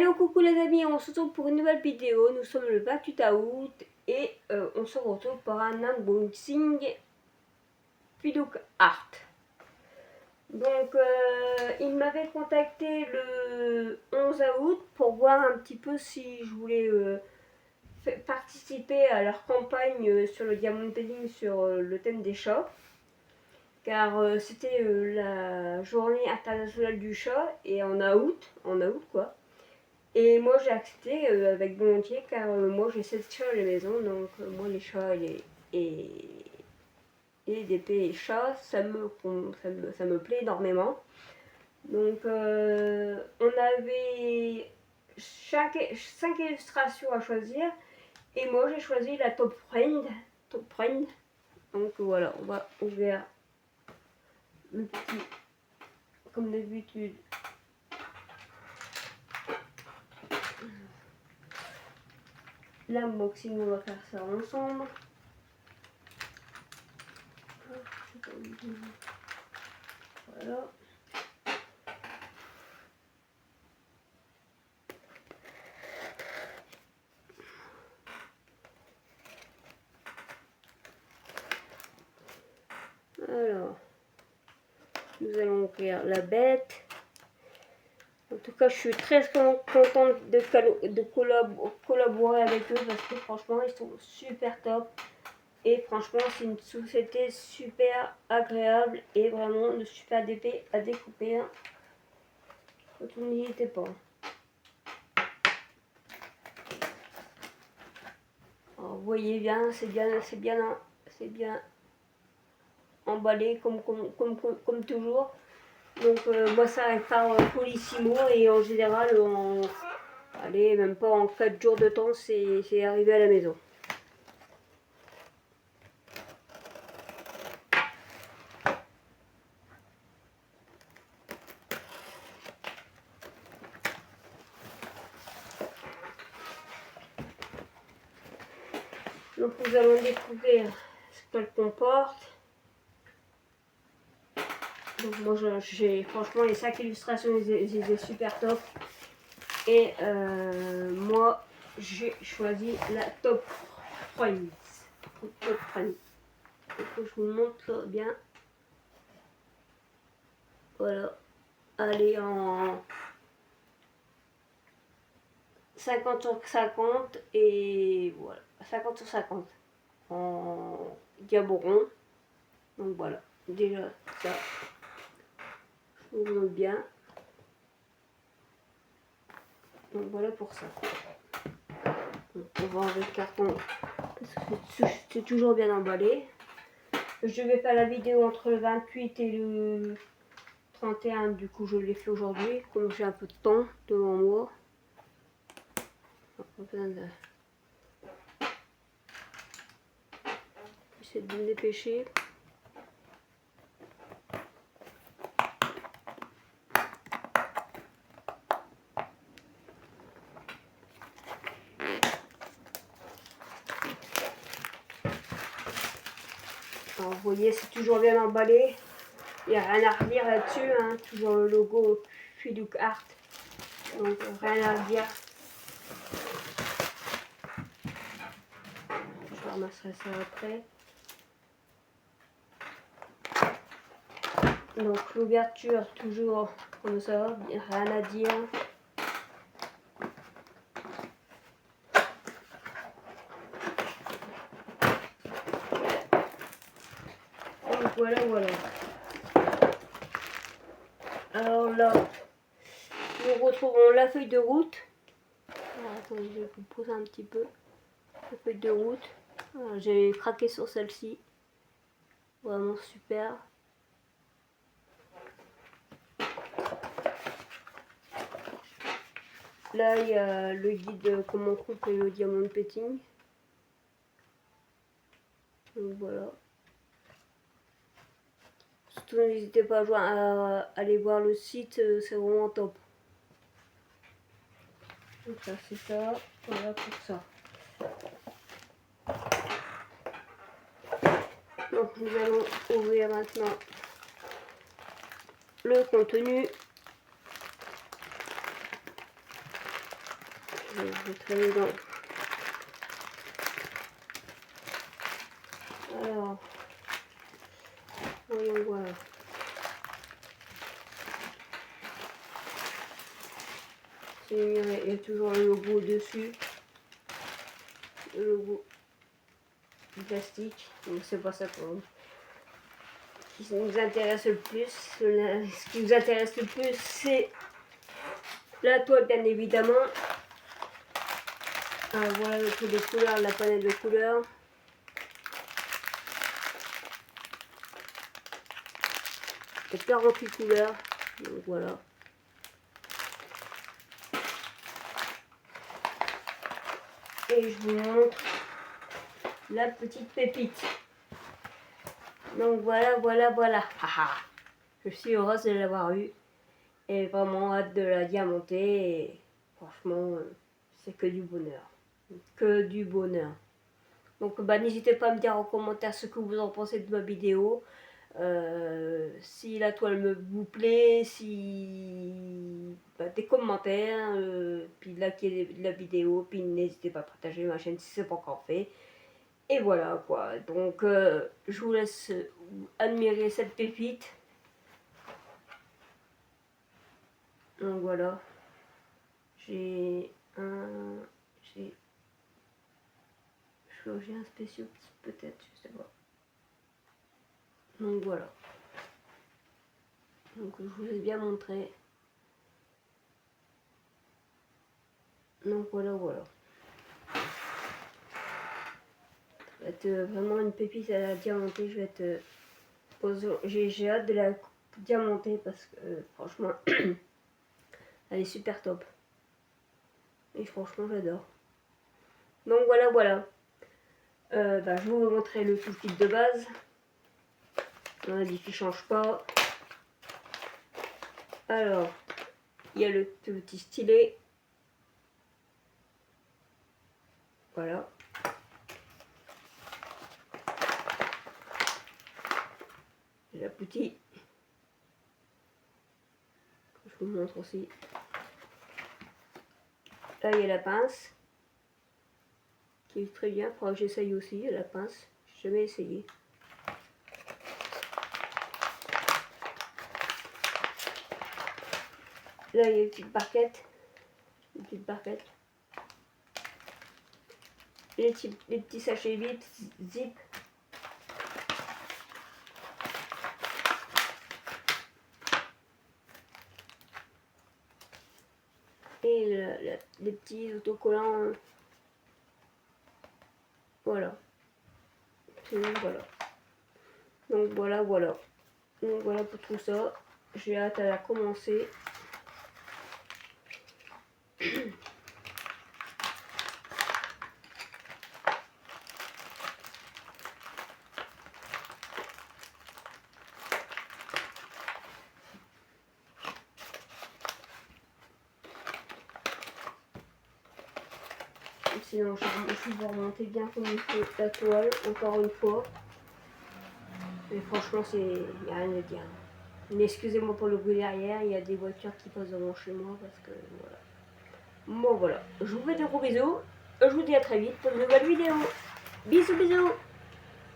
Allez, coucou les amis, on se retrouve pour une nouvelle vidéo. Nous sommes le 28 août et on se retrouve pour un unboxing Fiduk Art. Donc il m'avait contacté le 11 août pour voir un petit peu si je voulais participer à leur campagne sur le Diamond Painting sur le thème des chats. Car c'était la journée internationale du chat et en août quoi. Et moi j'ai accepté avec volontiers car moi j'ai 7 chats à la maison, donc moi les chats et des et chats ça me plaît énormément. Donc on avait 5 illustrations à choisir et moi j'ai choisi la Top Friend. Donc voilà, on va ouvrir le petit comme d'habitude. L'unboxing, on va faire ça ensemble. Voilà. Alors, nous allons ouvrir la bête. En tout cas, je suis très contente de collaborer avec eux parce que franchement, ils sont super top. Et franchement, c'est une société super agréable et vraiment de super épée à découper. Hein. Quand on n'y était pas. Alors, vous voyez bien, c'est bien emballé comme toujours. Donc moi ça arrive par Polissimo et en général allez, même pas en 4 jours de temps c'est arrivé à la maison. Donc nous allons découvrir ce qu'elle comporte. Donc moi j'ai franchement les 5 illustrations ils étaient super top. Et moi j'ai choisi la Top Friends. Top Friends. Donc je vous montre bien. Voilà. Elle est en 50 sur 50 et voilà. 50 sur 50 en diaboron. Donc voilà. Déjà ça. Je vous montre bien. Donc voilà pour ça. Donc, on va enlever le carton parce que c'est toujours bien emballé. Je vais faire la vidéo entre le 28 et le 31, du coup je l'ai fait aujourd'hui, comme j'ai un peu de temps devant moi. J'essaie de me dépêcher. Alors, vous voyez, c'est toujours bien emballé. Il n'y a rien à redire là-dessus. Hein. Toujours le logo Fiduk Art. Donc rien à dire. Je ramasserai ça après. Donc l'ouverture toujours comme ça. Rien à dire. Donc voilà. Alors là, nous retrouvons la feuille de route. Alors, attendez, je vais vous poser un petit peu la feuille de route. J'ai craqué sur celle-ci. Vraiment super. Là, il y a le guide comment couper le diamond painting. Donc voilà. Surtout n'hésitez pas à aller voir le site, c'est vraiment top. Donc ça c'est ça, voilà pour ça. Donc nous allons ouvrir maintenant le contenu. Je vais mettrai dedans. Alors, voyons voir. Il y a toujours le logo dessus. Le logo du plastique. Donc c'est pas ça qui nous intéresse le plus. Ce qui nous intéresse le plus, c'est la toile, bien évidemment. Voilà le truc de couleurs, la palette de couleurs. Il y a 48 couleurs. Donc voilà. Et je vous montre la petite pépite. Donc voilà. Je suis heureuse de l'avoir eue. Et vraiment hâte de la diamanter. Et franchement, c'est que du bonheur. Que du bonheur. Donc n'hésitez pas à me dire en commentaire ce que vous en pensez de ma vidéo. Si la toile vous plaît, si des commentaires, puis likez la vidéo, puis n'hésitez pas à partager ma chaîne si ce n'est pas encore fait. Et voilà quoi. Donc je vous laisse admirer cette pépite. Donc voilà. J'ai un spécial peut-être, je sais pas. Donc voilà. Donc je vous ai bien montré. Donc voilà. Ça va être vraiment une pépite à la diamanter. Je vais être j'ai hâte de la diamanter parce que franchement elle est super top. Et franchement j'adore. Donc voilà. Je vais vous montrer le tout kit de base. On a dit qu'il ne change pas. Alors, il y a le petit stylet. Voilà. Il y a la petite. Je vous montre aussi. Là, il y a la pince. Qui est très bien. Il faudra que j'essaye aussi la pince. Je n'ai jamais essayé. Là, il y a une petite barquette. Les petits sachets zip. Et les petits autocollants. Voilà. Donc voilà. Donc voilà pour tout ça. J'ai hâte à la commencer. Sinon, je vais remonter bien comme il faut la toile, encore une fois. Mais franchement, il n'y a rien à dire. Mais excusez-moi pour le bruit derrière, il y a des voitures qui passent devant chez moi parce que voilà. Bon voilà, je vous fais des gros bisous. Je vous dis à très vite pour une nouvelle vidéo. Bisous.